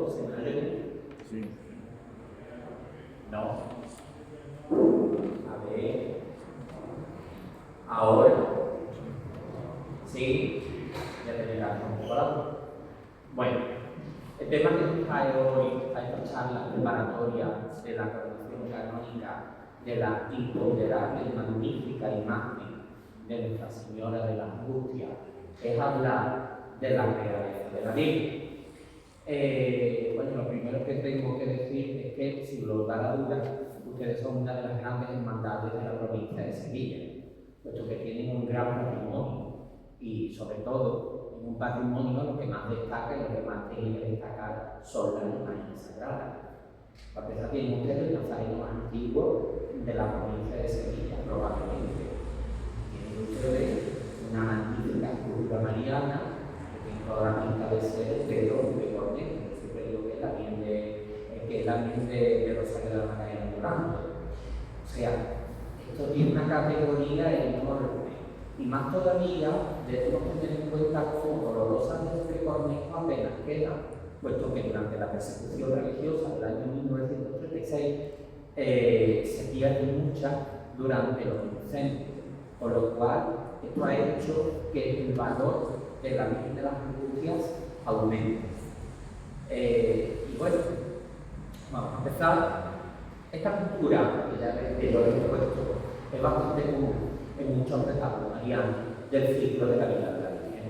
¿Se me oye bien? Sí. No. A ver. Ahora. Sí. Ya te verás un poco la voz. Bueno, el tema que nos trae hoy a esta charla preparatoria de la traducción canónica de la imponderable y magnífica imagen de Nuestra Señora de la Angustia es hablar de la realeza de la Virgen. Bueno, lo primero que tengo que decir es que, sin lugar a dudas, ustedes son una de las grandes hermandades de la provincia de Sevilla, puesto que tienen un gran patrimonio y, sobre todo, en un patrimonio lo que más destaca y lo que más tiene que destacar son las imágenes sagradas. Para empezar, tienen ustedes el nazareno más antiguo de la provincia de Sevilla, probablemente. Tienen ustedes una magnífica escultura mariana que tiene toda la pinta de ser de oro de Cornet, que siempre digo que es la bien de Rosario de la Magdalena de Orlando. O sea, esto tiene una categoría enorme. Y más todavía debemos tener en cuenta cómo dolorosas de Cornejo apenas quedan, puesto que durante la persecución religiosa del año 1936 se pierden muchas durante los incendios, por lo cual esto ha hecho que el valor de la Virgen de las Angustias aumente. Y bueno, vamos a empezar. Esta pintura, que ya que lo he puesto, es bastante común en muchos retablos marianos del ciclo de la vida de la Virgen.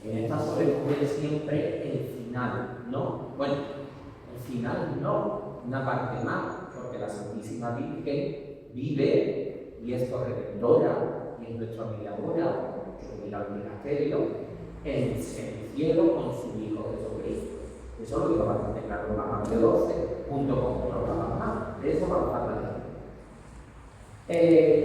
En esta solemos ver siempre el final, ¿no? Bueno, el final no, una parte más, porque la Santísima Virgen vive y es corredentora y es nuestra mediadora, nuestro milagro ministerio, en el cielo con su Hijo Jesucristo. Eso lo digo bastante claro en Papa Pío XII, junto con otros papas más. De eso vamos a hablar.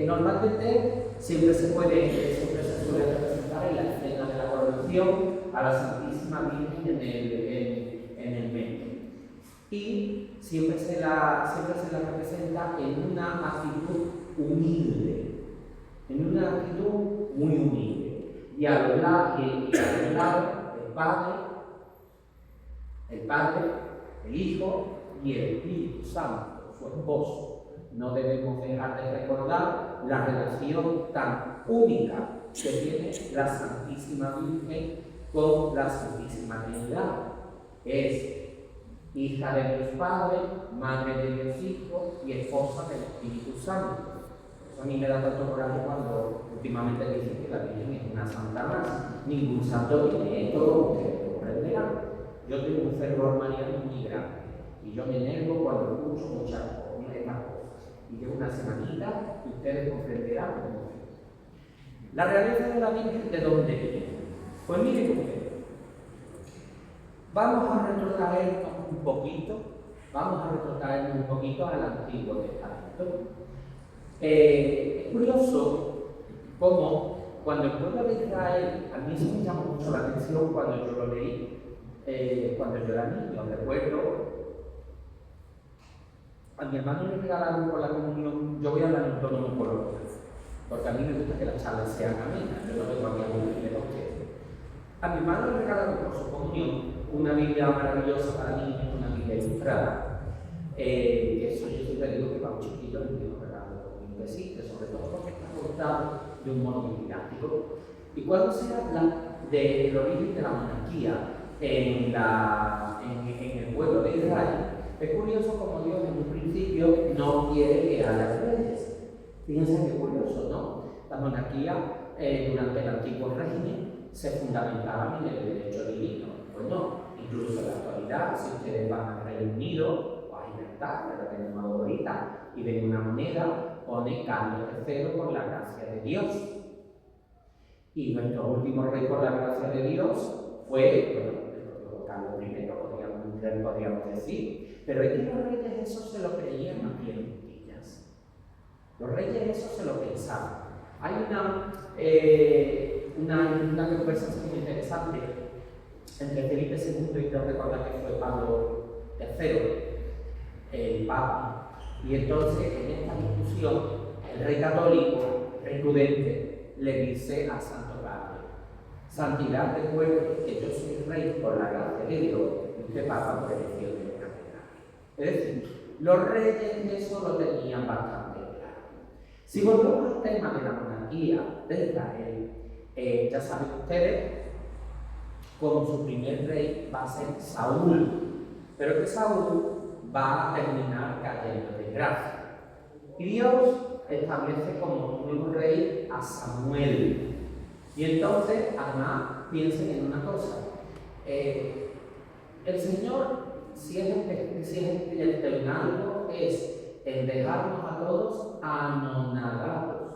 Normalmente siempre se suele representar en la escena de la coronación a la Santísima Virgen en el medio. Y siempre se la representa en una actitud humilde, en una actitud muy humilde. Y a los lados, el Padre, el Hijo y el Espíritu Santo, su esposo. No debemos dejar de recordar la relación tan única que tiene la Santísima Virgen con la Santísima Trinidad. Es hija de Dios Padre, madre de Dios Hijo y esposa del Espíritu Santo. Eso a mí me da tanto coraje cuando últimamente dicen que la Virgen es una santa más. Ningún santo tiene esto, como ustedes comprenderán. Yo tengo un fervor mariano muy grande y yo me enervo cuando escucho muchas cosas. Y llevo una semanita y ustedes comprenderán cómo es. La realeza de la Virgen, ¿de dónde viene? Pues miren ustedes, vamos a retrotraernos un poquito al Antiguo Testamento. Es curioso cómo cuando el pueblo de Israel, a mí eso me llamó mucho la atención cuando yo lo leí, cuando yo era niño, recuerdo. A mi hermano le regalaron por la comunión, yo voy a hablar en tono muy coloquial, porque a mí me gusta que las charlas sean amenas, yo no tengo aquí a aburrirle a ustedes. A mi hermano le regalaron por su comunión una Biblia maravillosa para niños, una Biblia ilustrada. Eso yo siempre digo que para un chiquito le digo regalo un besito, sobre todo porque está cortado de un modo muy didáctico. Y cuando se habla del origen de la monarquía en el pueblo de Israel, es curioso como Dios en un principio no quiere que haya reyes. Fíjense qué curioso, ¿no? La monarquía durante el antiguo régimen se fundamentaba en el derecho divino. Pues no, incluso en la actualidad, si ustedes van al Reino Unido o a Gibraltar, que lo tenemos ahorita, y ven una moneda, pone Carlos III por la gracia de Dios. Y nuestro último rey por la gracia de Dios fue, bueno, Carlos I, podríamos decir. Pero es que los reyes esos se lo creían más bien puntillas. Los reyes esos se lo pensaban. Hay una conversación muy interesante entre Felipe II y creo recordar que fue Pablo III, el Papa. Y entonces en esta discusión el rey católico, rey prudente, le dice a Santo Padre: santidad, recuerde que yo soy rey por la gracia de Dios, este papa por elección de catedral. Es decir, los reyes eso lo tenían bastante claro. Si volvemos al tema de la monarquía de Israel, ya saben ustedes, como su primer rey va a ser Saúl, pero que Saúl va a terminar cayendo de gracia. Y Dios establece como nuevo rey a Samuel. Y entonces, además, piensen en una cosa. El Señor, si es en algo, es en dejarnos a todos anonadados.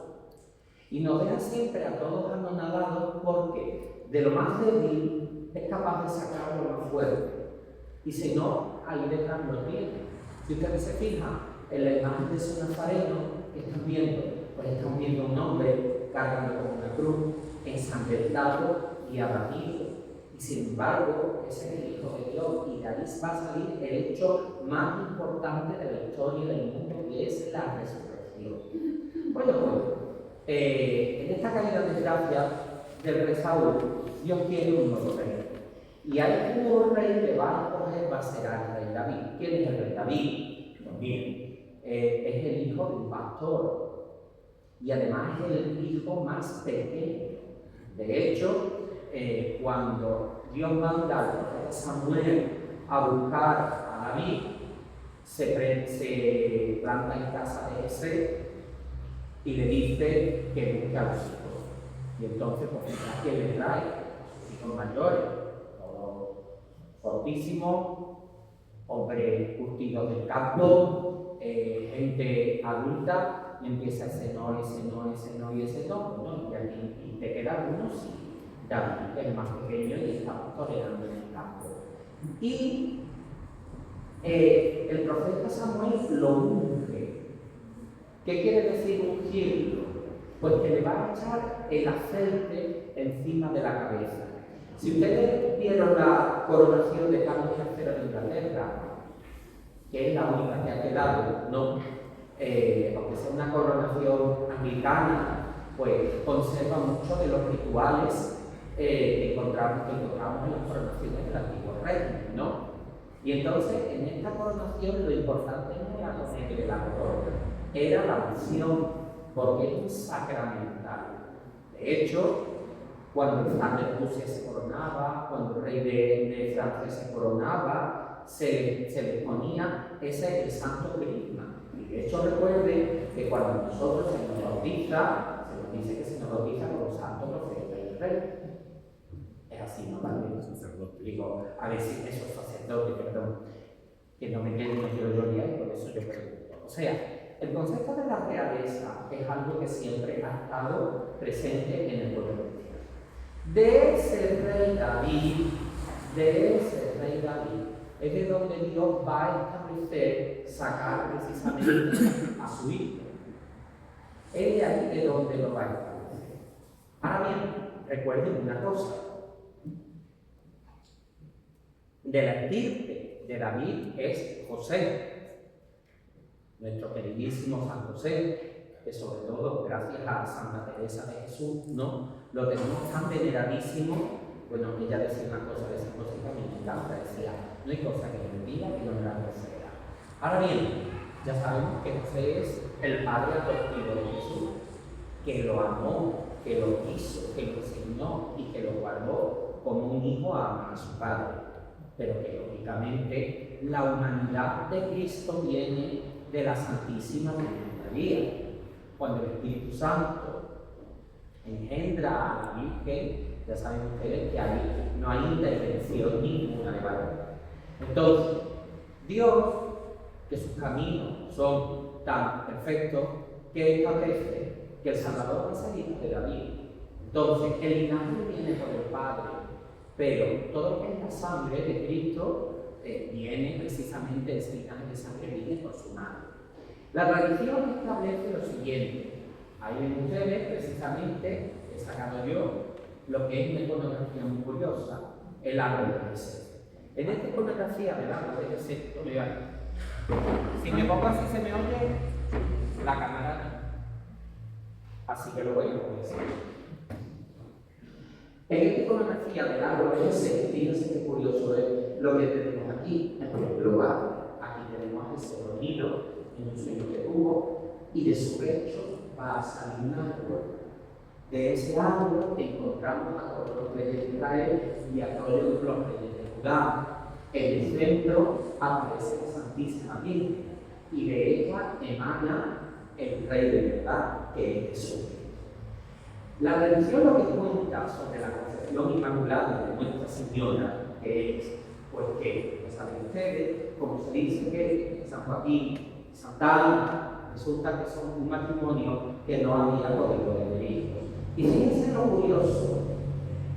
Y nos deja siempre a todos anonadados porque de lo más débil es capaz de sacar lo más fuerte. Y si no, ahí detrás lo tiene. Si ustedes se fijan en la imagen de su Nazareno que están viendo, pues están viendo un hombre cargando con una cruz, ensangrentado y abatido. Y sin embargo, ese es el Hijo de Dios, y de ahí va a salir el hecho más importante de la historia del mundo, que es la resurrección. Bueno, pues, en esta caída de gracia del rey Saúl, Dios quiere un nuevo rey. Y hay un nuevo rey que va a escoger, va a ser el rey David. ¿Quién es el rey David? Pues bien, es el hijo de un pastor. Y además es el hijo más pequeño. De hecho, cuando Dios manda al profeta Samuel a buscar a David, se planta en casa de Jesé y le dice que busque a los hijos. Y entonces, pues, ¿a quién le trae? A sus hijos mayores, todos fortísimos, hombres curtidos del campo, gente adulta, y empieza ese no, ese no, ese no y ese no. Bueno, y aquí te queda uno, sí. David, el más pequeño, y está pastoreando en el campo. Y el profeta Samuel lo unge. ¿Qué quiere decir ungirlo? Pues que le va a echar el aceite encima de la cabeza. Si ustedes vieron la coronación de Carlos III de Inglaterra, que es la única que ha quedado, ¿no? Aunque sea una coronación anglicana, pues conserva mucho de los rituales que encontramos en las coronaciones del antiguo régimen, ¿no? Y entonces, en esta coronación, lo importante no era la corona, era la unción, porque es sacramental. De hecho, cuando el zar de Rusia se coronaba, cuando el rey de Francia se coronaba, se le ponía el santo crisma. Y de hecho, recuerden que cuando nosotros se nos bautiza, se nos dice que se nos bautiza con los santos profetas del rey. Es así, ¿no? Digo, a ver si esos sacerdotes, perdón, que no me quiero yo liar, y por eso yo pregunto. O sea, el concepto de la realeza es algo que siempre ha estado presente en el pueblo cristiano. De ese rey David, es de donde Dios va a establecer, sacar precisamente a su hijo. Es de ahí de donde lo va a establecer. Ahora bien, recuerden una cosa. De la estirpe de David es José, nuestro queridísimo San José, que sobre todo gracias a Santa Teresa de Jesús, ¿no? Lo tenemos tan veneradísimo. Bueno, ella decía una cosa de San José que a mí me encanta, decía, no hay cosa que me diga que no me la sea. Ahora bien, ya sabemos que José es el padre adoptivo de Jesús, que lo amó, que lo quiso, que lo enseñó y que lo guardó como un hijo ama a su padre. Pero que lógicamente la humanidad de Cristo viene de la Santísima Virgen María. Cuando el Espíritu Santo engendra a la Virgen, ya saben ustedes que ahí no hay intervención ninguna de varón. Entonces, Dios, que sus caminos son tan perfectos, que establece que el Salvador va a salir de David. Entonces, el linaje viene por el Padre, pero todo lo que es la sangre de Cristo viene precisamente, ese linaje de sangre viene por su madre. La tradición establece lo siguiente. Ahí ven ustedes, precisamente, he sacado yo lo que es una iconografía muy curiosa, el árbol de Jesús. En esta iconografía del árbol de Jesús, si me pongo así se me oye la cámara, así que lo voy a poner. En esta iconografía del árbol de Jesús, fíjense qué curioso es lo que tenemos aquí es muy global. Aquí tenemos ese sonido en un sueño que tuvo, y de su pecho va a salir un árbol. De ese árbol encontramos a todos los reyes de Israel y a todos los reyes de Judá. En el centro aparece la Santísima Virgen, y de ella emana el Rey de verdad, que es Jesús. La religión lo que cuenta sobre la concepción inmaculada de Nuestra Señora, que es, pues que, lo saben ustedes, como se dice que San Joaquín y Santa Ana resulta que son un matrimonio que no había podido tener hijos. Y fíjense lo curioso,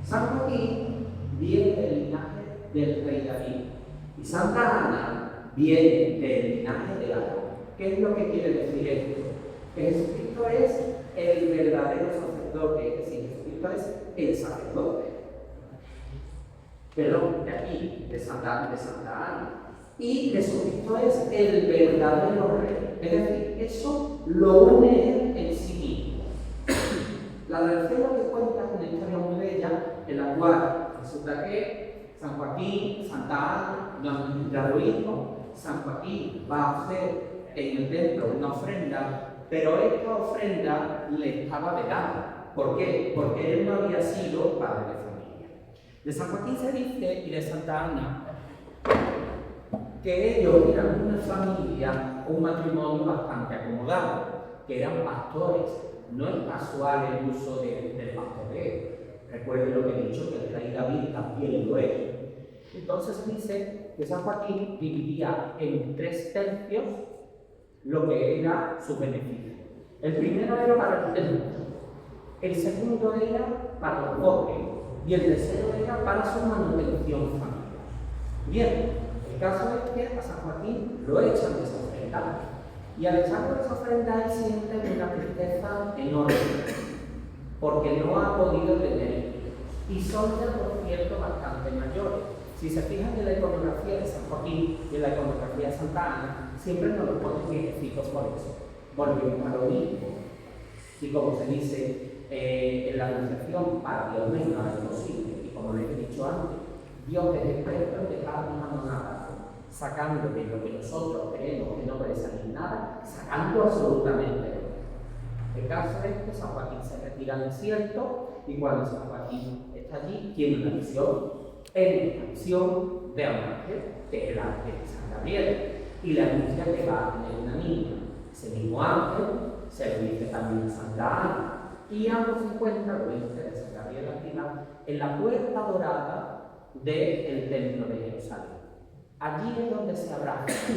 San Joaquín viene del linaje del rey David y Santa Ana viene del linaje de Aarón. ¿Qué es lo que quiere decir esto? Que Jesucristo es el verdadero sacerdote, es decir, Jesucristo es el sacerdote. Perdón, de aquí, de Santa Ana. Y Jesucristo es el verdadero rey. Es decir, eso lo une en sí mismo. La religión lo que cuenta es una historia muy bella en la cual resulta que San Joaquín, Santa Ana no han encontrado hijos. San Joaquín va a hacer en el templo una ofrenda, pero esta ofrenda le estaba vedada. ¿Por qué? Porque él no había sido padre de familia. De San Joaquín se dice, y de Santa Ana, que ellos eran una familia, un matrimonio bastante acomodado, que eran pastores. No es casual el uso del pastoreo. Recuerden lo que he dicho, que el rey David también lo es. Entonces se dice que San Joaquín dividía en 3 tercios lo que era su beneficio. El primero era para el templo, el segundo era para los pobres y el tercero era para su manutención familiar. Bien, el caso es que a San Joaquín lo echan de esa ofrenda, y al echarlo de esa ofrenda él siente una tristeza enorme porque no ha podido tener hijos, y son ya, por cierto, bastante mayores. Si se fijan en la iconografía de San Joaquín y en la iconografía de Santa Ana, siempre nos lo ponen viejecitos por eso. Volvemos a lo mismo. Y como se dice en la Anunciación, para Dios no hay nada imposible. Y como les he dicho antes, Dios es experto en dejarnos abandonados, sacando de lo que nosotros creemos que no puede salir nada, sacando absolutamente todo. El caso es que San Joaquín se retira al desierto, y cuando San Joaquín está allí, tiene una visión. Es una visión de un ángel, que es el ángel de San Gabriel, y la anuncia que va a tener una niña. Ese mismo ángel se lo dice también a Santa Ana, y ambos se encuentran, lo dice de San Gabriel al final, en la puerta dorada del templo de Jerusalén. Allí es donde se abrazan,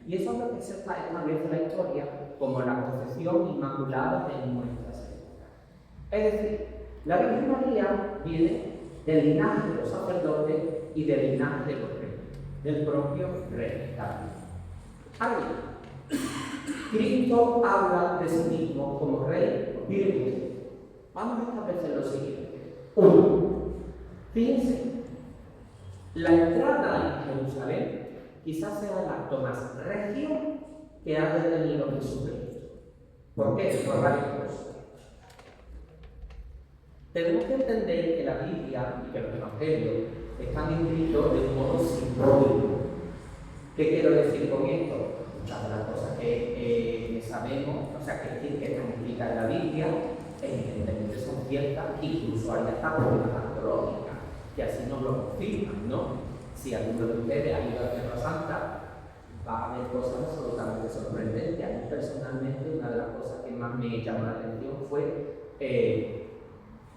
y eso es lo que se establece la historia como la concepción inmaculada de Nuestra Señora. Es decir, la Virgen María viene del linaje de los sacerdotes y del linaje de los reyes, del propio rey David. Ahora bien, Cristo habla de sí mismo como rey. Miren, vamos a establecer lo siguiente. 1. Fíjense, la entrada en Jerusalén quizás sea el acto más regio que haya tenido Jesucristo. ¿Por qué? Por varias cosas. Tenemos que entender que la Biblia y que los Evangelios están escritos de un modo simbólico. ¿Qué quiero decir con esto? Muchas de las cosas que sabemos, o sea, que están escritas en la Biblia, evidentemente son ciertas, incluso hay hasta pruebas arqueológicas, que así nos lo confirman, ¿no? Si alguno de ustedes ha ido a Tierra Santa, va a ver cosas absolutamente sorprendentes. A mí personalmente, una de las cosas que más me llamó la atención fue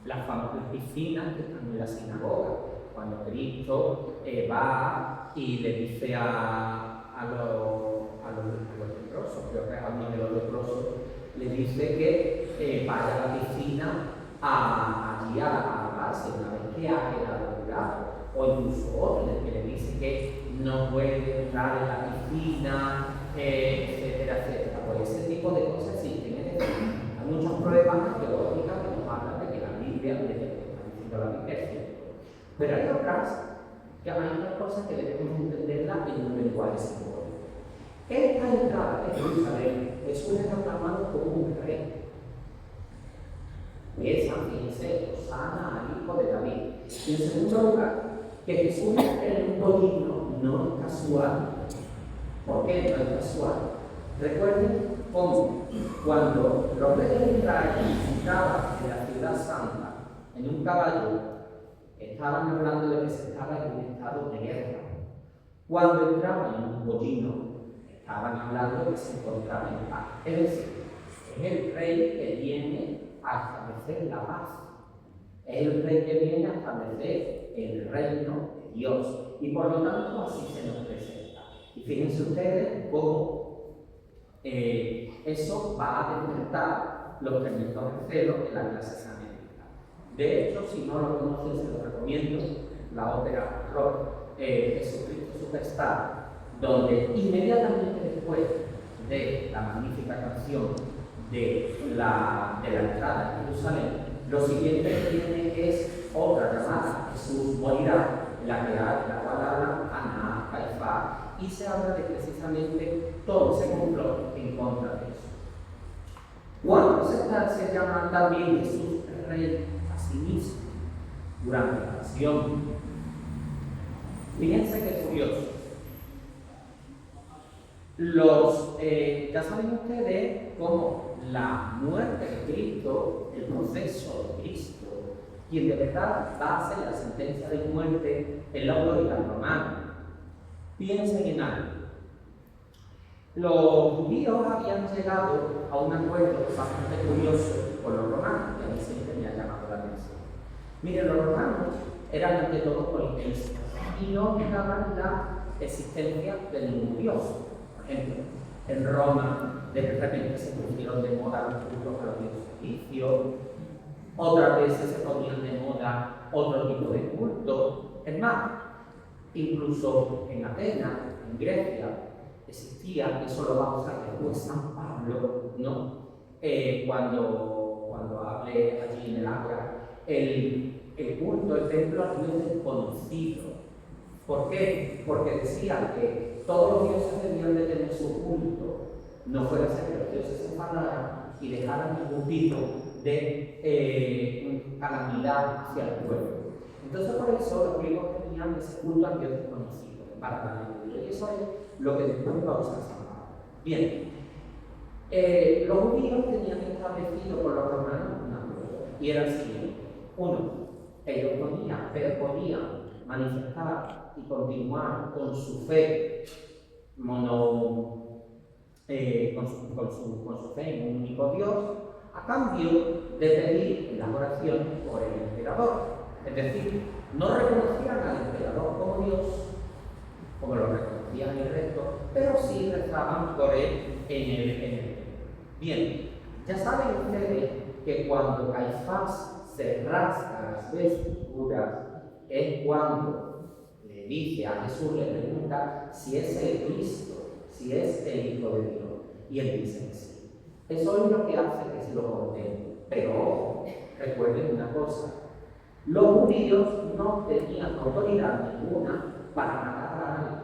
las famosas piscinas que están en la sinagoga, cuando Cristo va y le dice a los leprosos, creo que a uno de los leprosos, le dice que vaya a la piscina allí a lavarse una vez que ha quedado curado, o incluso otro en el que le dice que no puede entrar en la piscina, etcétera, etcétera. Pues ese tipo de cosas existen. Hay muchas pruebas arqueológicas que nos hablan de que la Biblia está diciendo la Biblia, pero hay otras cosas que debemos entenderlas en un lenguaje simbólico. Esta entrada de Jerusalén, Jesús es proclamado como un rey. Es, fíjense, Hosana al hijo de David. Y en segundo lugar, que Jesús es el único digno no es casual. ¿Por qué no es casual? Recuerden cómo cuando los reyes de Israel entraban en la ciudad santa en un caballo, estaban hablando de que se estaba en un estado de guerra. Cuando entraban en un pollino, estaban hablando de que se encontraban en paz. Es decir, es el rey que viene a establecer la paz. Es el rey que viene a establecer el reino de Dios. Y por lo tanto así se nos presenta. Y fíjense ustedes cómo eso va a despertar los tremendos recelos de la clase samética. De hecho, si no lo conocen, se lo recomiendo, la ópera rock Jesucristo Superstar, donde inmediatamente después de la magnífica canción de la entrada a Jerusalén, lo siguiente que viene es otra llamada, Jesús morirá, la cual habla Ana, Caifás, y se habla de precisamente todo ese complot en contra de eso. Cuando se llama también Jesús Rey a sí mismo durante la pasión. Fíjense que es curioso. Ya saben ustedes cómo la muerte de Cristo, el proceso de Cristo, quien de verdad va a hacer la sentencia de muerte en la autoridad romana. Piensen en algo. Los judíos habían llegado a un acuerdo bastante curioso con los romanos, que a mí siempre me ha llamado la atención. Miren, los romanos eran ante todo politeístas y no negaban la existencia de ningún dios. Por ejemplo, en Roma de repente se pusieron de moda los cultos a los dioses egipcios, otras veces se ponían de moda otro tipo de culto. Es más, incluso en Atenas, en Grecia, existía, eso lo va a usar después San Pablo, ¿no? Cuando hable allí en el Ágora, el culto, el templo al Dios desconocido. ¿Por qué? Porque decían que todos los dioses debían de tener su culto, no fuera a ser que los dioses se enfadaran y dejaran ningún tipo de calamidad hacia el pueblo. Entonces, por eso los griegos tenían ese culto al Dios desconocido, para la Biblia. Y eso es lo que después va a usar San Pablo. Bien, los judíos tenían establecido por los romanos un acuerdo, y era el siguiente. Uno, ellos podían manifestar y continuar con su fe con su fe en un único Dios, a cambio de pedir la oración por el emperador. Es decir, no reconocían al emperador como Dios, como lo reconocían el resto, pero sí rezaban por él en el templo. Bien, ya saben ustedes que cuando Caifás se rasca las vestiduras es cuando le dice a Jesús, le pregunta si es el Cristo, si es el Hijo de Dios, y él dice que sí. Eso es lo que hace que se lo condene. Pero recuerden una cosa, los judíos no tenían autoridad ninguna para matar a nadie,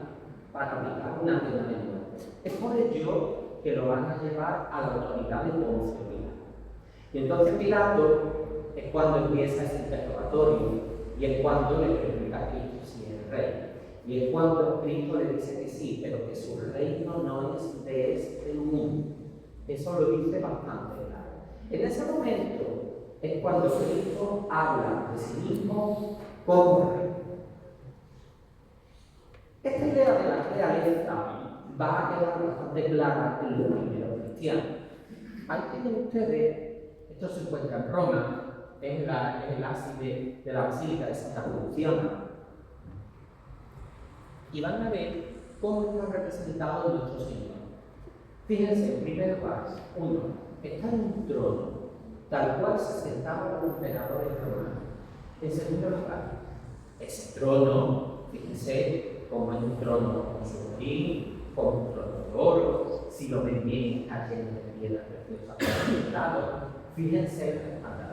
para aplicar una pena de muerte. Es por ello que lo van a llevar a la autoridad de Poncio Pilato. Y entonces Pilato es cuando empieza ese interrogatorio, y es cuando le pregunta a Cristo si es rey. Y es cuando Cristo le dice que sí, pero que su reino no es de este mundo. Eso lo dice bastante claro. En ese momento es cuando Cristo habla de sí mismo como rey. Esta idea de la realeza va a quedar bastante clara en los primeros cristianos. Ahí tienen ustedes, esto se encuentra en Roma, es el ábside de la Basílica de Santa Cruciana. Y van a ver cómo está representado nuestro Señor. Fíjense, en primer lugar, uno, está en un trono, tal cual se sentaban los emperadores romanos. En segundo lugar, ese trono, fíjense, como es un trono con su orín, como un trono de oro, si lo ven bien, está lleno de piedras preciosas por el lado. Fíjense el resplandor.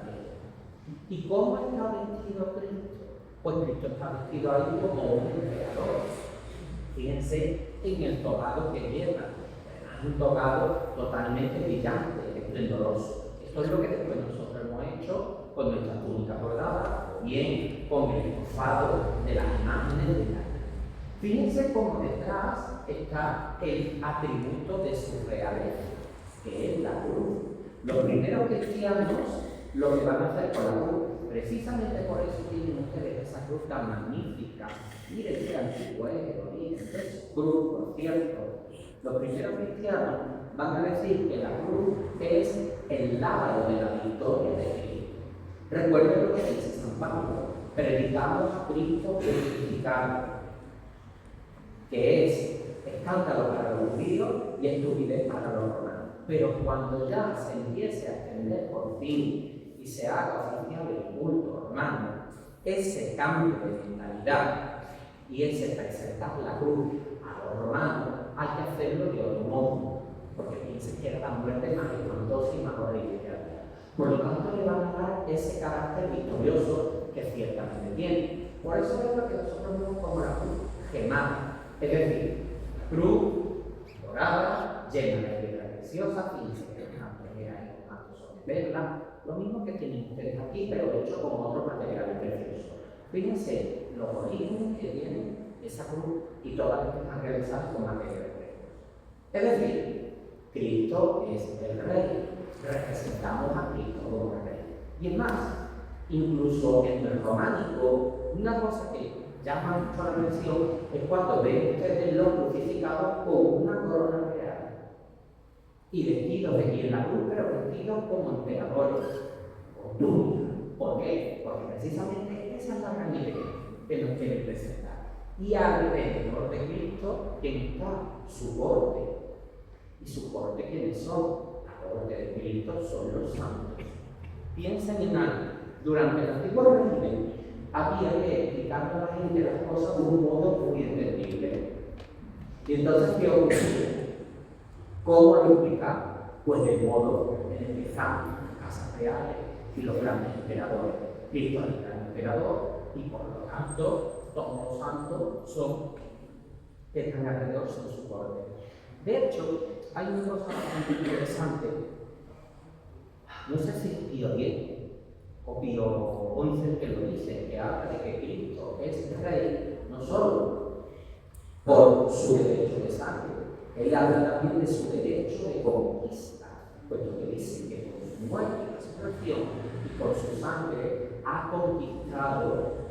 ¿Y cómo está vestido Cristo? Pues Cristo está vestido ahí como un emperador. Fíjense en el tocado que lleva, un tocado totalmente brillante, esplendoroso. Esto es lo que después nosotros hemos hecho con nuestra túnica bordada, bien con el estofado de las imágenes de la. Fíjense cómo detrás está el atributo de su realeza, que es la cruz. Los primeros cristianos lo que van a hacer con la cruz, precisamente por eso tienen ustedes esa cruz tan magnífica. Miren qué antiguo es el origen de su cruz, por cierto. Los primeros cristianos van a decir que la cruz es el lábaro de la victoria de Cristo. Recuerden lo que dice San Pablo: predicamos a Cristo crucificado, que es escándalo para los judíos y estupidez para los romanos. Pero cuando ya se empiece a extender por fin y se haga oficial el culto romano, ese cambio de mentalidad y ese presentar la cruz a los romanos, hay que hacerlo de otro modo, porque piensen que era la muerte más espantosa y más horrible que había. Por lo tanto, le van a dar ese carácter victorioso que ciertamente tiene. Por eso es lo que nosotros vemos como la cruz gemada, es decir, la cruz dorada, llena de piedras preciosas, fíjense que hay tantos son de perla, lo mismo que tienen ustedes aquí, pero hecho con otros materiales preciosos. Fíjense los orígenes que tiene esa cruz y todas las que están realizadas con materiales preciosos. Es decir, Cristo es el Rey, representamos a Cristo como Rey. Y es más, incluso en el románico, una cosa que llama mucho la atención es cuando ven ustedes los crucificados con una corona real y vestidos de en la cruz, pero vestidos como emperadores, con túnica. ¿Por qué? Porque precisamente esa es la gran idea que nos quiere presentar. Y alrededor de Cristo, ¿quién está? Su corte. ¿Y su corte quiénes son? La corte de Cristo son los santos. Piensen en algo. Durante el antiguo régimen había que explicarle a la gente las cosas de un modo muy entendible. Y entonces, ¿qué ocurre? ¿Cómo lo explicamos? Pues de modo en el que están las casas reales y los grandes emperadores. Cristo es el gran emperador y por lo tanto todos los santos que están alrededor son su corte. De hecho, hay una cosa bastante interesante. No sé si es Pío X o Pío XI que lo dice, que habla de que Cristo es Rey no solo por su derecho de sangre, él habla también de su derecho de conquista, puesto que dice que por su muerte y resurrección y por su sangre ha conquistado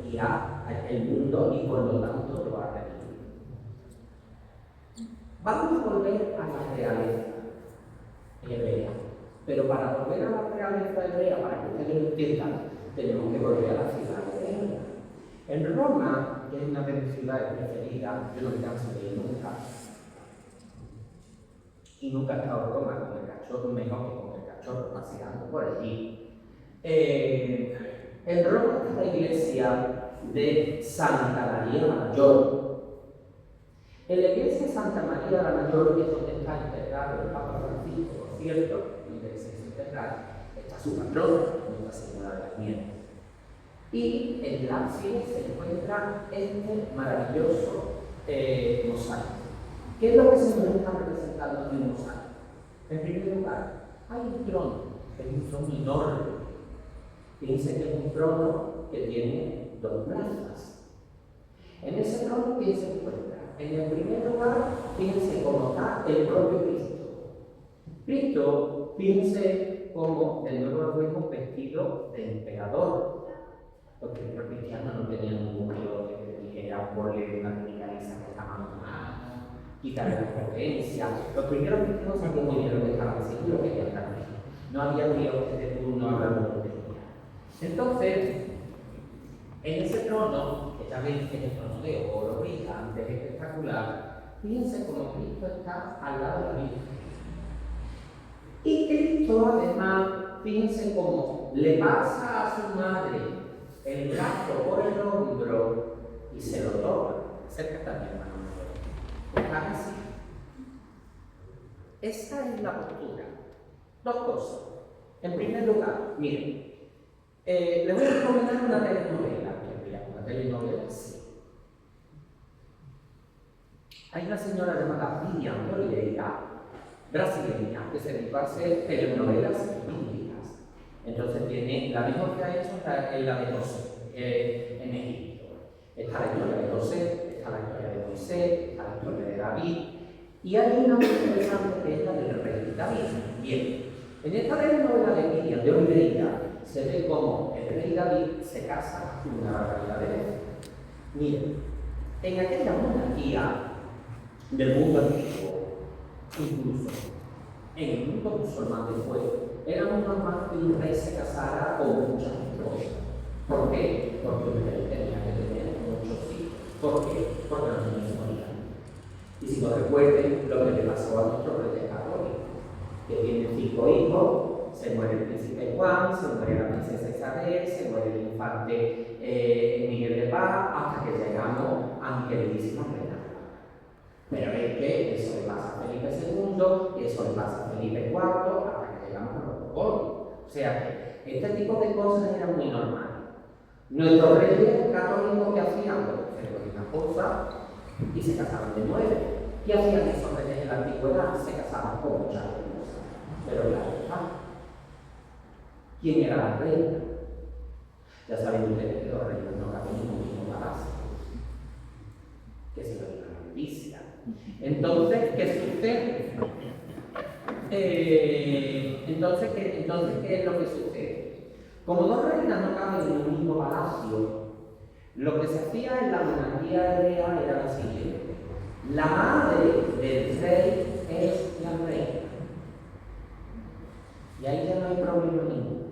el mundo y por lo tanto lo ha redimido. Vamos a volver a la realeza hebrea, pero para volver a la realeza hebrea, para que ustedes lo entiendan, tenemos que volver a la ciudad hebrea. En Roma, que es una de mis ciudades preferidas, yo no me canso de ir nunca, y nunca he estado en Roma con el cachorro, mejor que con el cachorro paseando por allí. En Roma está la iglesia de Santa María la Mayor. En la iglesia de Santa María la Mayor es donde está enterrado el Papa Francisco, por cierto, donde se enterra, está su patrona, Nuestra Señora de las Nieves. Y en el ábside se encuentra este maravilloso mosaico. ¿Qué es lo que se nos está representando en el mosaico? En primer lugar, hay un trono, que es un trono enorme. Fíjense que es un trono que tiene dos plazas. En ese trono, ¿quién se encuentra? En el primer lugar, fíjense cómo está el propio Cristo. Cristo, fíjense cómo de nuevo lo vemos vestido de emperador. Los primeros cristianos no tenían ningún Dios que dijera ponle una delicadeza que está mal, quitarle la potencia. Los primeros cristianos sabían muy bien lo que estaban haciendo y lo que querían también. No había Dios que de tú no hablamos de Dios. Entonces, en ese trono, que también es el trono de oro, brillante, espectacular, fíjense cómo Cristo está al lado de la Virgen. Y Cristo, además, fíjense cómo le pasa a su madre el brazo por el hombro y se lo toma. Cerca también, hermano. Están así. Esa es la postura. Dos cosas. En primer lugar, miren, les voy a recomendar una telenovela. Una telenovela, sí. Hay una señora llamada Miriam Oliveira, brasileña, que se dedicó a hacer telenovelas bíblicas. Entonces tiene, la mejor que ha hecho es la de José, en Egipto. Está la historia de José, está la historia de Moisés, la torre de David, y hay una muy interesante que es la del rey David. Bien, en esta novela de Miriam de Oliveira se ve cómo el rey David se casa con una barbaridad de veces. Miren, en aquella monarquía del mundo antiguo, incluso en el mundo musulmán después, era muy normal que un rey se casara con muchas esposas. ¿Por qué? Porque un rey tenía que tener muchos hijos. ¿Por qué? Porque los niños morían. Y si no recuerden lo que le pasó a nuestro rey católico, que tiene 5 hijos, se muere el príncipe Juan, se muere la princesa Isabel, se muere el infante Miguel de Paz, hasta que llegamos a mi queridísimo rey. Pero es que eso le pasa a Felipe II, eso le pasa a Felipe IV, hasta que llegamos a los Borgoños. O sea que este tipo de cosas eran muy normales. Nuestros reyes católicos, ¿qué hacían? Se ponían una esposa y se casaban de 9. ¿Qué hacían esos reyes en la antigüedad? Se casaban con muchas esposas. Pero la ¿quién era la reina? Ya saben ustedes que los reyes no caben en un mismo palacio, que se lo llaman milicia. Entonces, ¿qué sucede? Entonces, ¿qué es lo que sucede? Como dos reinas no caben en un mismo palacio, lo que se hacía en la monarquía hebrea era lo siguiente: la madre del rey es la reina, y ahí ya no hay problema ninguno.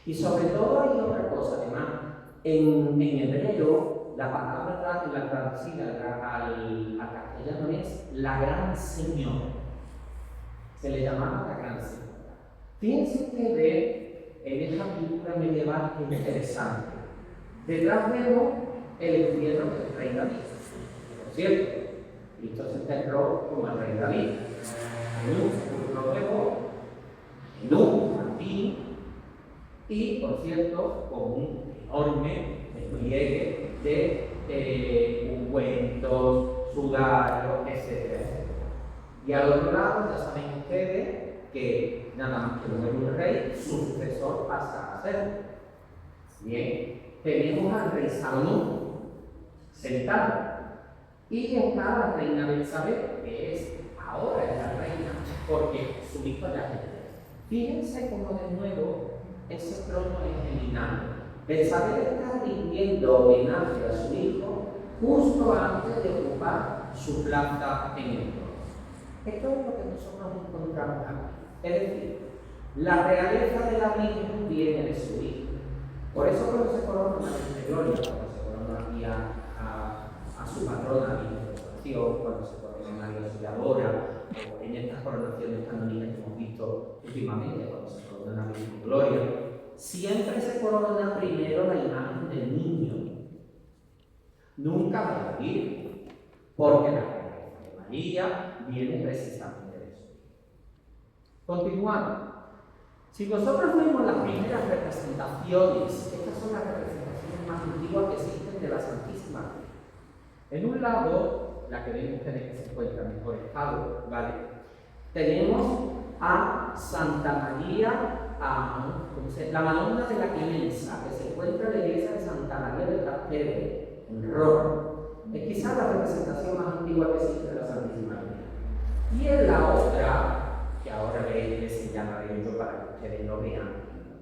Y sobre todo hay otra cosa, además, en hebreo, la palabra en la traducida al castellano es la gran señora. Se le llamaba la gran señora. Fíjense ustedes en esta pintura medieval que es interesante. Detrás vemos el entierro del rey David. Por cierto, Cristo se enterró como el rey David, en un sepulcro de oro, en un jardín, y por cierto, con un enorme despliegue de ungüentos, sudarios, etc. Y al otro lado, ya saben ustedes que nada más que muere un rey, su sucesor pasa a ser. Bien, tenemos al rey Salomón sentado, y está la reina Belsabé, que es ahora la reina, porque su hijo ya es rey. Fíjense cómo de nuevo ese trono es geminal. Belsabé está rindiendo homenaje a su hijo justo antes de ocupar su plaza en el trono. Esto es lo que nosotros encontramos aquí. Es decir, la realeza de la Virgen viene de su hijo. Por eso cuando se corona una Virgen de Gloria, cuando se corona aquí a su patrona, cuando se corona a María Auxiliadora, o en estas coronaciones canónicas que hemos visto últimamente, cuando se corona la Virgen de Gloria, siempre se corona primero la imagen del niño, nunca la de la Virgen, porque la realeza de María viene precisamente de eso. Continuamos. Si nosotros vemos las primeras representaciones, estas son las representaciones más antiguas que existen de la Santísima Virgen. En un lado, la que ven ustedes que se encuentra en mejor estado, ¿vale? Tenemos a Santa María, la Madonna de la Clemencia, que se encuentra en la iglesia de Santa María del Trastevere, en Roma. Es quizás la representación más antigua que existe de la Santísima Virgen. Y en la otra, que ahora les señalaré yo para que ustedes lo vean,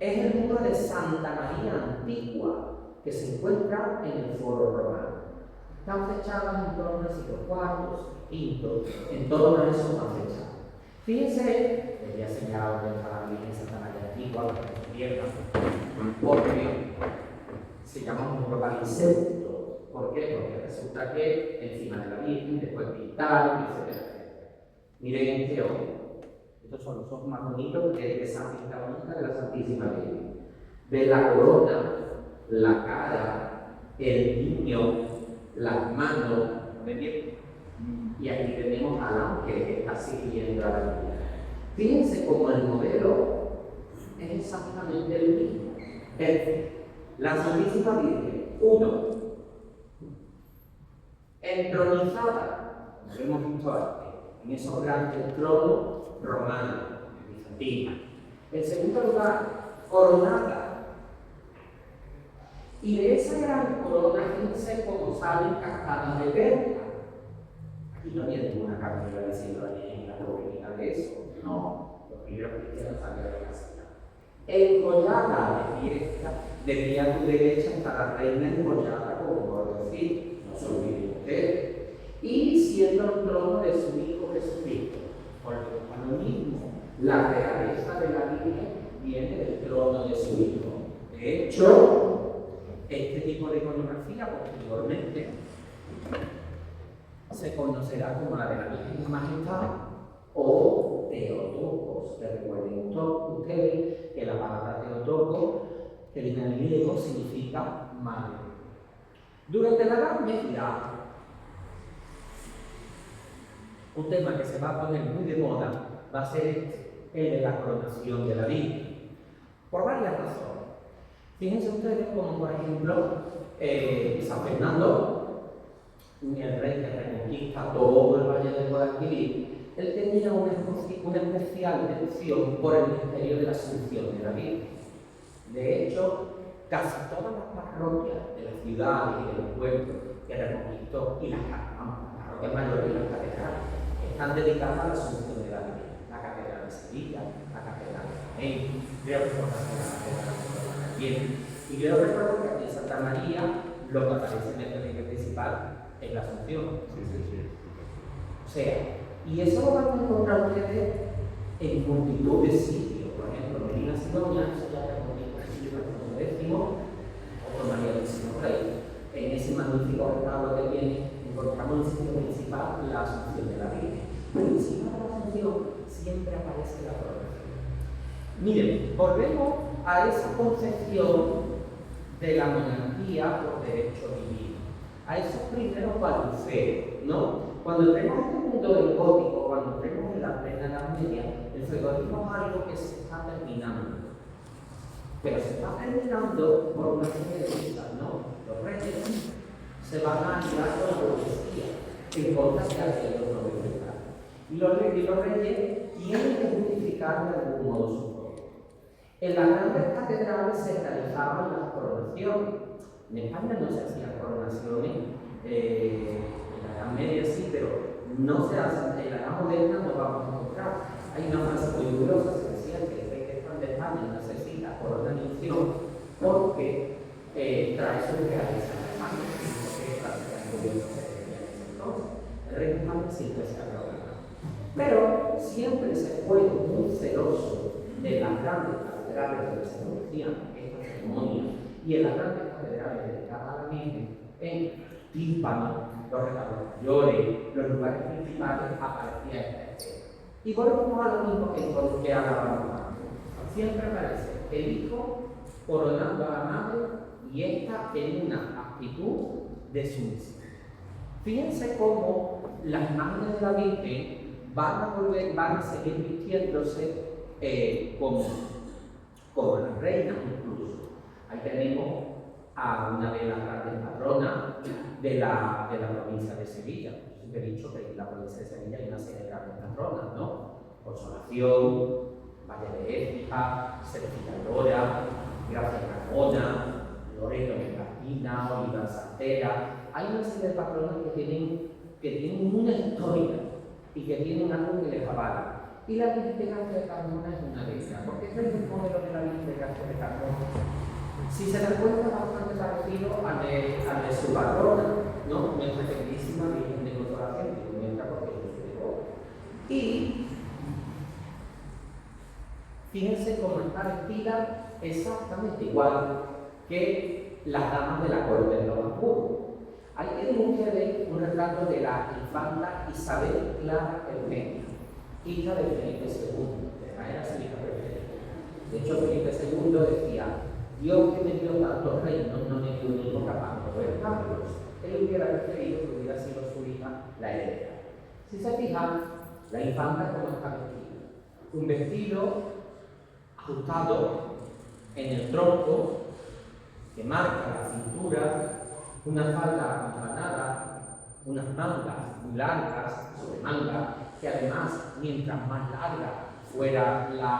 es el muro de Santa María Antigua, que se encuentra en el Foro Romano. Están fechadas en torno al siglo IV, V, en torno a eso están fechadas. Fíjense, les voy a señalar dónde está la Virgen Santa María Antigua, para que se pierdan, porque se llama un muro pariseuto. ¿Por qué? Porque resulta que encima de la Virgen, después pintaron, etc. Miren este ojo. Estos son los ojos más bonitos de Santa Isabel de la Santísima Virgen. Ve la corona, la cara, el niño, las manos, ¿ven bien? Y aquí tenemos al ángel que está siguiendo a la Virgen. Fíjense cómo el modelo es exactamente el mismo. La Santísima Virgen, uno, entronizada, como lo hemos visto antes, en esos grandes tronos romanos, bizantinos. En segundo lugar, coronada. Y de esa gran corona, fíjense cómo salen cascadas de perlas. no había ninguna carrera diciendo en la doctrina de eso. No, los primeros cristianos salieron así. Enrollada de fiesta, desde a tu derecha está la reina enrollada con un bordecito, no se olvide usted, y siendo el trono de su Hijo Jesucristo. Porque a lo mismo, la realeza de la Biblia viene del trono de su Hijo. De hecho, este tipo de iconografía posteriormente se conocerá como la de la Virgen Majestad o Theotokos. Que recuerden ustedes que la palabra Theotokos, que en el griego significa madre. Durante la Edad Media, un tema que se va a poner muy de moda va a ser el de la coronación de la Virgen, por varias razones. Fíjense ustedes como, por ejemplo, San Fernando, el rey que reconquista todo el valle del Guadalquivir, él tenía una especial devoción por el misterio de la Asunción de la Virgen. De hecho, casi todas las parroquias de las ciudades y de los pueblos que reconquistó, y las parroquias mayores y las catedrales, están dedicadas a la Asunción de la Virgen. La Catedral de Sevilla, la Catedral de Jaén, creo que la Catedral de también. Y yo recuerdo que aquí en Santa María lo que aparece en el eje principal es la Asunción. O sea, y eso lo van a encontrar ustedes en multitud de sitios. Por ejemplo, Medina Sidonia, eso ya lo hemos visto en el X, otro María del Señor Rey. En ese magnífico retablo que tiene, encontramos en el sitio principal la Asunción de la Virgen. Pero encima de la Asunción siempre aparece la coronación. Miren, volvemos a esa concepción de la monarquía por derecho divino, a esos primeros balbuceos, ¿no? Cuando entremos en este mundo del gótico, cuando entremos en la plena Edad Media, el feudalismo es algo que se está terminando. Pero se está terminando por una serie de cosas, ¿no? Los reyes se van a ayudar con la burguesía en contra de aquellos nobles. Y los reyes tienen que justificar de algún modo su poder. En las grandes catedrales se realizaban las coronaciones. En España no se hacían coronaciones, en la Edad Media sí, pero no se hacen. En la Edad Moderna no vamos a encontrar. Hay una frase muy curiosa, se decía que el rey que está de España necesita coronación porque trae su realeza a España, porque el gobierno se tenía en ese entonces. El rey de España siempre se ha coronado. Pero siempre se fue muy celoso de las grandes catedrales donde se producían estas ceremonias y en las grandes catedrales dedicadas a la Virgen, en tímpanos, los retablos mayores, los lugares principales, aparecía esta escena. Y volvemos a lo mismo que hablábamos antes. Siempre aparece el hijo coronando a la madre y esta en una actitud de sumisión. Fíjense cómo las imágenes de la Virgen van a seguir vistiéndose como las reinas incluso. Ahí tenemos a una de las grandes patronas de la provincia de Sevilla. Yo siempre he dicho que en la provincia de Sevilla hay una serie de grandes patronas, ¿no? Consolación, Valle de Écija, Servidora, Gracia Carmona, Loreto de Cartina, Oliva Santera. Hay una serie de patronas que tienen una historia y que tienen algo que les avala. Y la Virgen de Gracia de Carmona es una de ellas. ¿Por qué es el modelo de la Virgen de Gracia de Carmona? Si se dan cuenta, bastante parecido al de su patrona, ¿no? Nuestra queridísima Virgen de Consolación, que comenta porque yo soy de Boca. Y fíjense cómo está vestida exactamente igual que las damas de la corte de los Habsburgo. Ahí tienen ustedes un retrato de la infanta Isabel Clara Eugenia, hija de Felipe II, era su hija preferida. De hecho, Felipe II decía: Dios que me dio tantos reinos no me dio un hijo capaz de gobernarlos. Él hubiera preferido que hubiera sido su hija la heredera. Si se fijan, la infanta cómo está vestida. Un vestido ajustado en el tronco que marca la cintura, una falda acampanada, unas mangas muy largas, sobre mangas, que además, mientras más larga fuera la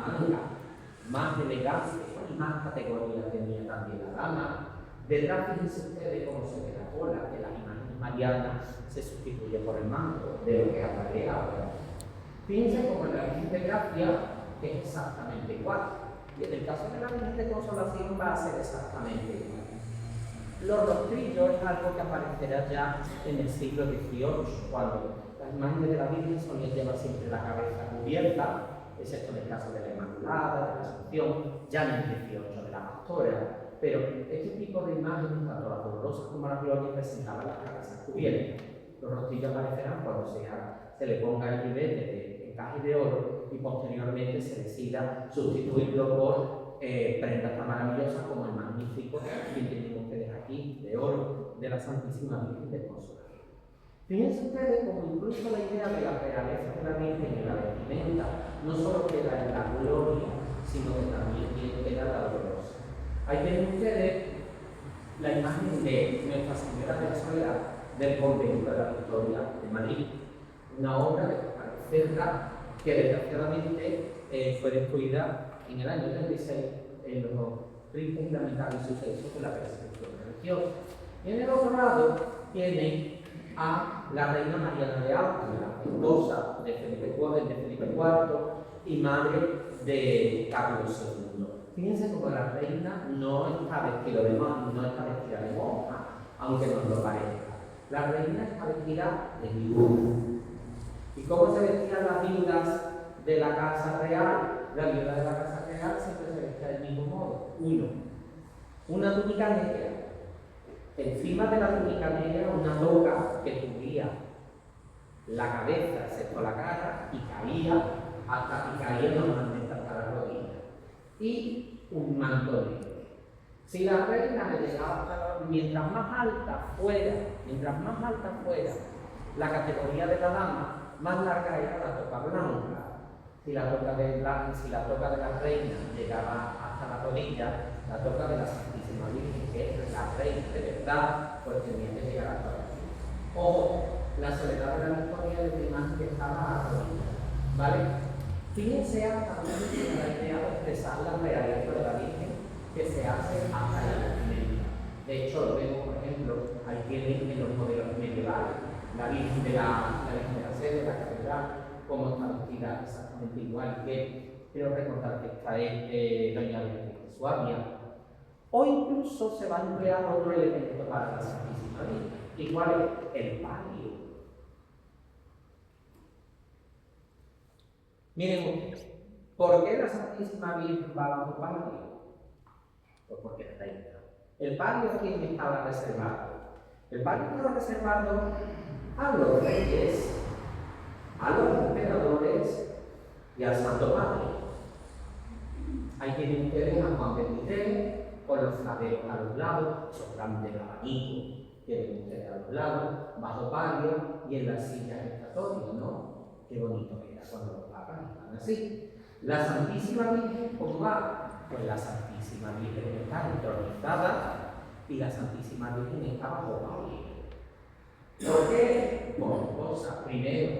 manga, más elegante y más categoría tenía también la dama. Detrás, fíjense ustedes cómo se ve la cola, que las imágenes Mariana se sustituye por el manto de lo que aparece ahora. Fíjense como en la Virgen de Gracia es exactamente igual. Y en el caso de la Virgen de Consolación va a ser exactamente igual. Los rostrillos es algo que aparecerá ya en el siglo XVIII, cuando las imágenes de la Virgen solían llevar siempre la cabeza cubierta, excepto en el caso de la Inmaculada, de la Asunción, ya en el XVIII de la Pastora. Pero este tipo de imágenes, tanto las dolorosas como las glorias, presentaban las cabezas cubiertas. Los rostrillos aparecerán cuando se le ponga el ribete de encaje de oro y posteriormente se decida sustituirlo por prendas tan maravillosas como el magnífico que tienen ustedes aquí, de oro, de la Santísima Virgen de Consolación. Fíjense ustedes como incluso la idea de la realeza de la Virgen en la vestimenta no solo queda en la gloria, sino que también queda la dolorosa. Ahí tienen ustedes la imagen de Nuestra Señora de la Soledad del convento de la Victoria de Madrid, una obra de Cerda que desgraciadamente fue destruida en el año 36 en los tristes y lamentables sucesos de la persecución religiosa. Y en el otro lado tienen a la reina Mariana de Austria, esposa de Felipe IV y madre de Carlos II. Fíjense como la reina no está vestida de monja, aunque nos lo parezca. La reina está vestida de viuda. ¿Y cómo se vestían las viudas de la casa real? La viuda de la casa real siempre se vestía del mismo modo. Una túnica negra. Encima de la túnica negra una toga que cubría la cabeza, excepto la cara, y caía normalmente hasta la rodilla. Y un manto negro. Si la reina le llegaba mientras más alta fuera la categoría de la dama, más larga era la toga blanca. Si la toga de la reina llegaba hasta la rodilla, la toga de la Santísima Virgen, que es la reina de verdad, pues tenía que llegar hasta la rodilla. O la Soledad de la Victoria de la imagen que estaba a la rodilla. ¿Vale? Fíjense hasta dónde tiene la idea de expresar la realeza de la Virgen que se hace hasta la vestimenta. De hecho, lo vemos, por ejemplo, ahí tienen en los modelos medievales, la Virgen de la Sede, de la Catedral, como está vestida exactamente igual que, quiero recordar que esta es Doña Beatriz de Suabia. O incluso se va a emplear otro elemento para la Santísima Virgen, igual es el palio. Miren ustedes, ¿por qué la Santísima Virgen va bajo palio? Pues porque es reina. ¿El palio a quién estaba reservado? El palio estaba reservado a los reyes, a los emperadores y al Santo Padre. Ahí tienen ustedes a Juan XXIII con los flagelos a los lados, esos grandes abanicos que ven ustedes a los lados, bajo palio y en las sillas gestatorias, ¿no? Qué bonito era cuando los papas estaban así. La Santísima Virgen, ¿cómo va? Pues la Santísima Virgen está entronizada y la Santísima Virgen está bajo palio. ¿Por qué? Por dos cosas. Primero,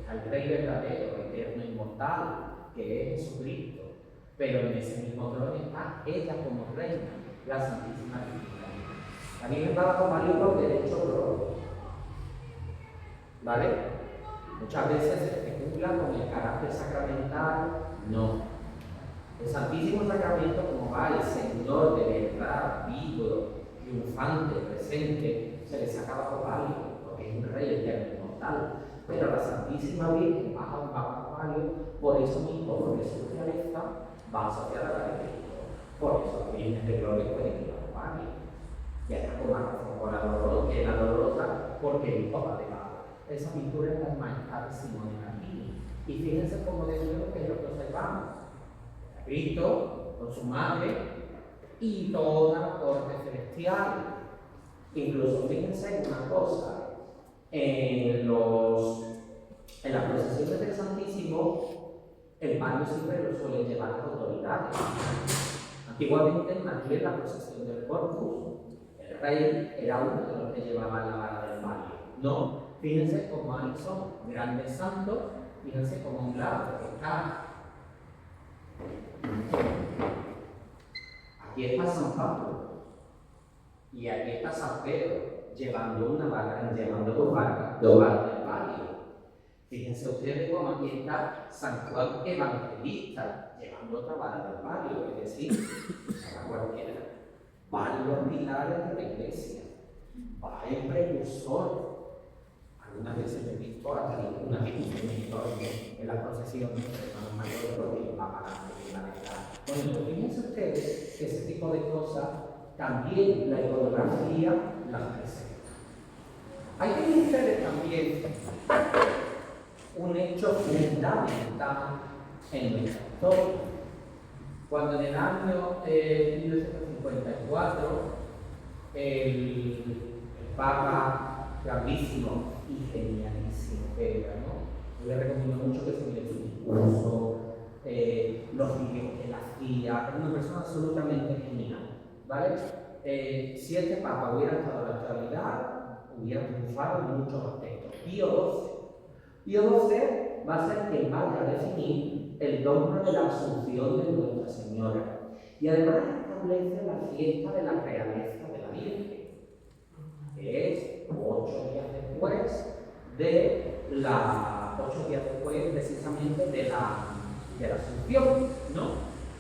está el Rey verdadero, eterno, inmortal, que es Jesucristo. Pero en ese mismo trono está ella como reina, la Santísima Virgen. La Virgen va bajo palio por derecho propio. ¿Vale? Muchas veces se especula con el carácter sacramental. No. El Santísimo Sacramento, como va el Señor de verdad, vivo, triunfante, presente, se le saca bajo palio, porque es un rey eterno inmortal. Pero la Santísima Virgen baja bajo palio por eso mismo, porque su realeza va asociada a la de Cristo. Por eso las virgenes de gloria pueden ir bajo palio. Y hasta con la dolorosa, porque el Hijo va de bajo. Esa pintura es la Majestad de Simone Martini. Y fíjense cómo de nuevo que es lo que observamos. Cristo con su madre y toda la corte celestial. Incluso fíjense una cosa, en las procesiones del Santísimo, el palio siempre lo suelen llevar las autoridades. Antiguamente en Madrid, en la procesión del Corpus, el rey era uno de los que llevaba la vara del palio. No, fíjense cómo ahí son grandes santos, fíjense cómo a un lado está. Aquí está San Pablo y aquí está San Pedro llevando una barra, llevando dos barras del barrio. Fíjense ustedes cómo aquí está San Juan Evangelista, llevando otra barra del barrio, es decir, para cualquiera. Varios pilares de la iglesia, va el precursor. Algunas veces he visto hasta una en la procesión de los hermanos mayores porque va para la Bueno, pues fíjense ustedes que ese tipo de cosas también la iconografía las presenta. Hay que ver ustedes también un hecho fundamental en nuestra historia. Cuando en el año 1954 el Papa grandísimo y genialísimo que era, ¿no? Yo le recomiendo mucho que se mire su discurso, los vídeos que él hacía, era una persona absolutamente genial, ¿vale? Si este Papa hubiera estado en la actualidad, hubiera triunfado en muchos aspectos. Pío XII va a ser quien vaya a definir el dogma de la Asunción de Nuestra Señora y además establece la fiesta de la realeza de la Virgen, que es 8 días después precisamente de la Asunción, ¿no?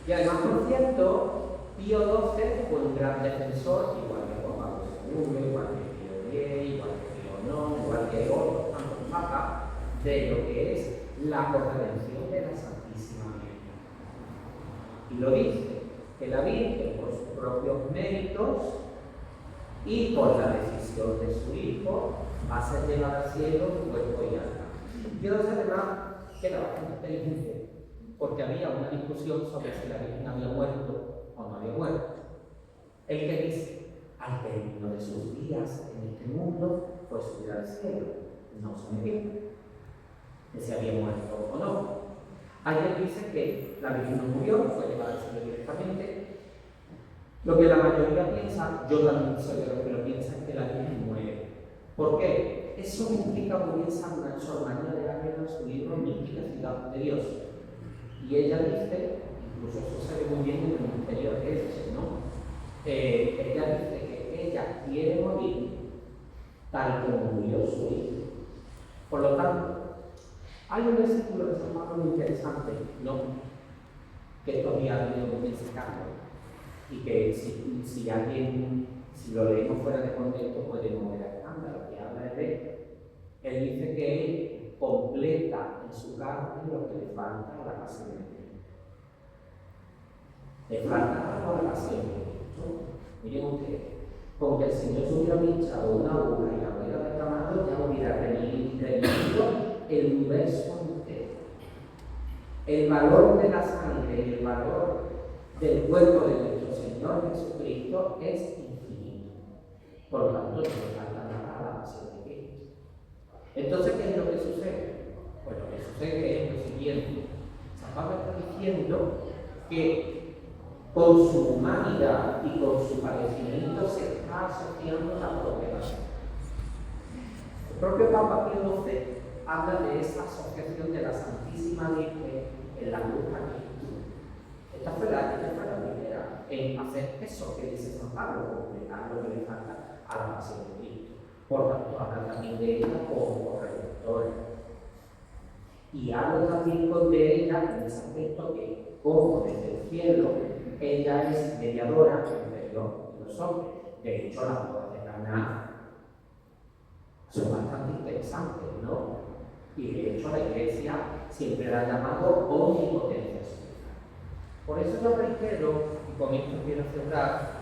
Y además, por cierto, Pío XII fue un gran defensor, igual que Juan Pablo II, igual que Pío X, igual que Pío IX, igual que otros tantos papas, de lo que es la corredención de la Santísima Virgen. Y lo dice, que la Virgen, por sus propios méritos y por la decisión de su Hijo, va a ser llevada al cielo en cuerpo y alma. Pío XII además era bastante inteligente, porque había una discusión sobre si la Virgen había muerto o no había muerto. El que dice, al término de sus días en este mundo, fue subir al cielo. No se me dice que se había muerto o no. Hay quien dice que la Virgen no murió, fue llevada al cielo directamente. Lo que la mayoría piensa, yo también soy de los que lo piensa, es que la Virgen muere. ¿Por qué? Eso me explica muy bien Sor María de Ágreda en su libro Mística Ciudad de Dios. Y ella dice, incluso eso se ve muy bien en el Ministerio de Elche, ¿no? Ella dice que ella quiere morir tal como murió su hijo. Por lo tanto, hay un versículo de San Pablo muy interesante, ¿no? Que estos días ha venido muy sacando y que si lo leemos fuera de contexto puede mover a escándalo, que habla de él dice que él completa en su carne lo que le falta a la pasión de Cristo. Le falta algo a la pasión de Cristo. Miren ustedes, con que el Señor se hubiera pinchado una aguja y la hubiera derramado, ya hubiera remitido el universo entero. El valor de la sangre y el valor del cuerpo de nuestro Señor Jesucristo es infinito. Por lo tanto, no le falta nada a la pasión de Cristo. Entonces, ¿qué es lo que sucede? Pues lo que sucede es lo siguiente. San Pablo está diciendo que con su humanidad y con su padecimiento se está asociando la propia pasión. El propio Papa Pío XII habla de esa asociación de la Santísima Virgen en la cruz a Cristo. Esta fue la primera en hacer eso que dice San Pablo, completar lo que le falta a la pasión de Cristo. Por tanto, habla también de ella como redentora. Y habla también de ella en ese aspecto que, como desde el cielo, ella es mediadora entre Dios y los hombres. De hecho, las bodas de Caná son bastante interesantes, ¿no? Y de hecho, la Iglesia siempre la ha llamado omnipotencia espiritual. Por eso yo reitero, y con esto quiero cerrar,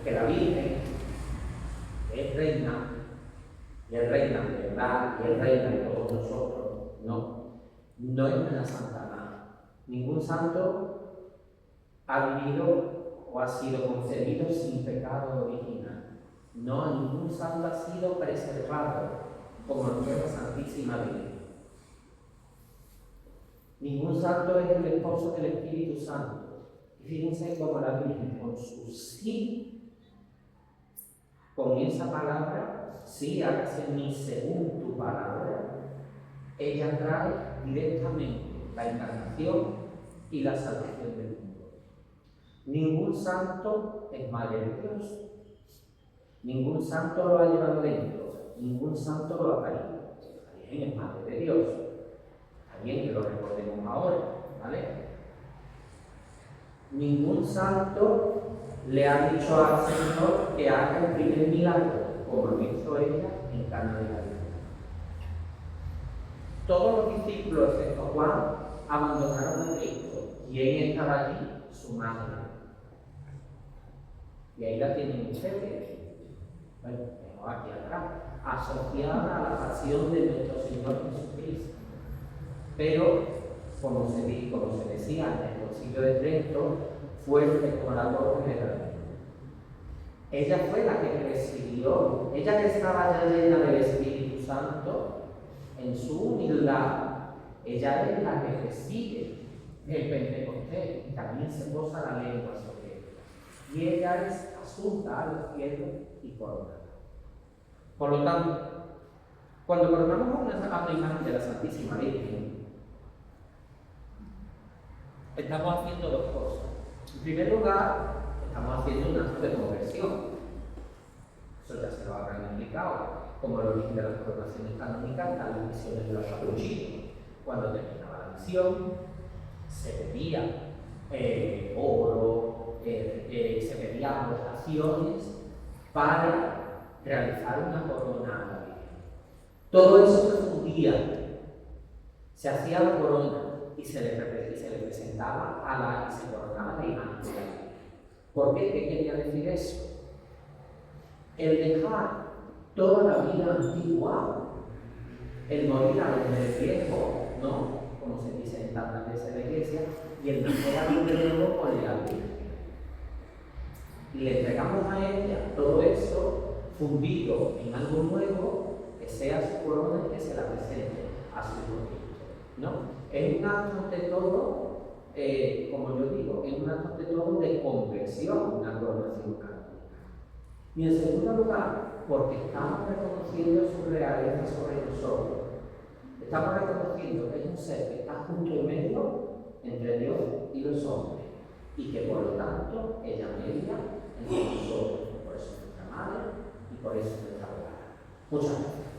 que la Virgen es reina, y es reina de verdad, y es reina de todos nosotros, no es una santa nada. Ningún santo ha vivido o ha sido concebido sin pecado original. No, ningún santo ha sido preservado como nuestra Santísima Virgen. Ningún santo es el esposo del Espíritu Santo. Y fíjense cómo la Virgen, con su sí, con esa palabra, sí, hágase en mí según tu palabra, ella trae directamente la encarnación y la salvación del mundo. Ningún santo es mayor que Dios. Ningún santo lo ha llevado dentro, ningún santo lo ha parido. Está bien, es madre de Dios. Está bien que lo recordemos ahora, ¿vale? Ningún santo le ha dicho al Señor que haga el primer milagro, como lo hizo ella en Cana de Galilea. Todos los discípulos, excepto Juan, abandonaron a Cristo. Y ahí estaba allí su madre. Y ahí la tienen ustedes. Bueno, aquí atrás, asociada a la pasión de nuestro Señor Jesucristo. Pero, como se decía en el Concilio de Trento, fue el decorador general. Ella fue la que recibió, ella que estaba ya llena del Espíritu Santo, en su humildad, ella es la que recibe el Pentecostés y también se posa la lengua sobre ella. Y ella es asunta al cielo y coronada. Por lo tanto, cuando coronamos a una imagen de la Santísima Virgen, estamos haciendo dos cosas. En primer lugar, estamos haciendo un acto de conversión. Eso ya se lo habrán explicado. Como el origen de las coronaciones canónicas están las misiones de los capuchinos. Cuando terminaba la misión, se pedía oro, se pedían votaciones para realizar una corona a la Virgen. Todo eso se fundía, se hacía la corona y se le presentaba y se coronaba la imagen de la Virgen. ¿Por qué? ¿Qué quería decir eso? El dejar toda la vida antigua, el morir a los del viejo, ¿no? Como se dice en tantas veces en la iglesia, y el nacer a los de nuevo con la Virgen. Y le entregamos a ella todo eso fundido en algo nuevo que sea su corona y que se la presente a su Hijo Cristo, ¿no? Es un acto ante todo, como yo digo, es un acto ante todo de conversión, una coronación canónica. Y en segundo lugar, porque estamos reconociendo su realeza sobre nosotros. Estamos reconociendo que es un ser que está junto en medio entre Dios y los hombres, y que por lo tanto ella media entre nosotros. Por eso es nuestra madre y por eso es nuestra abogada. Muchas gracias.